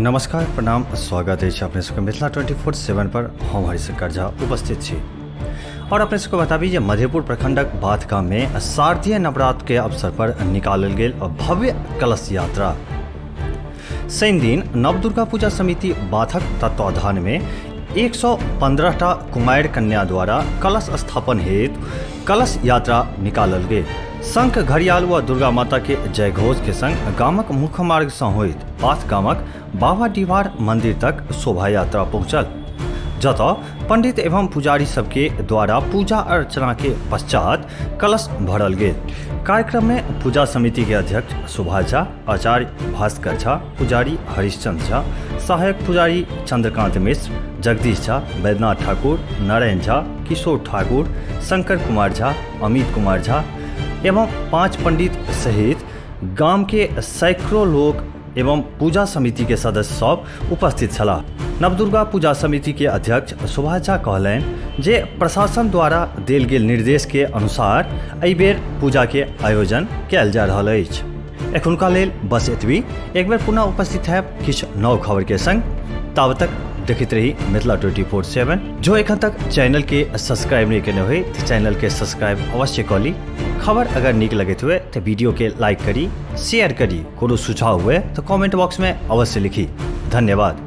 नमस्कार प्रणाम स्वागत है अपने सबके मिथिला 24/7 पर हम हरिशंकर झा उपस्थित छी और अपने सबको बताबी जे मधेपुर प्रखंडक बाथ गाम में शारदीय नवरात्र के अवसर पर निकालल गेल भव्य कलश यात्रा। शनि दिन नवदुर्गा पूजा समिति बाथक तत्वाधान में 115टा कुमारि कन्या द्वारा कलश स्थापन हेतु कलश यात्रा निकालल गेल। शंख घड़ियाल व दुर्गा माता के जय घोष के संग गामक मुख्य मार्ग से होइत बाथ गामक बाबा डिवार मंदिर तक शोभा यात्रा पहुँचल, जतऽ पंडित एवं पुजारी सबके द्वारा पूजा अर्चना के पश्चात कलश भरल गेल। कार्यक्रम में पूजा समिति के अध्यक्ष सुभाष झा, आचार्य भास्कर झा, पुजारी हरिश्चंद्र झा, सहायक पुजारी चंद्रकांत मिश्र, जगदीश झा, बैद्यनाथ ठाकुर, नारायण झा, किशोर ठाकुर, शंकर कुमार झा, अमित कुमार झा एवं 5 पंडित सहित गांव के सैकड़ों लोग एवं पूजा समिति के सदस्य सब उपस्थित छलाह। नवदुर्गा पूजा समिति के अध्यक्ष सुभाष झा कहलनि जे प्रशासन द्वारा देल गेल निर्देश के अनुसार एहि बेर पूजा के आयोजन कयल जा रहल अछि। एखुनका लेल बस एतबी। एक बेर पुनः उपस्थित है किछु नव खबर के संग। तब तक देखते रही मिथिला 24/7। जो एखन तक चैनल के सब्सक्राइब नहीं केने हुए तो चैनल के सब्सक्राइब अवश्य कर ली। खबर अगर निक लगत हुए तो वीडियो के लाइक करी, शेयर करी। कोनो सुझाव हुए तो कमेंट बॉक्स में अवश्य लिखी। धन्यवाद।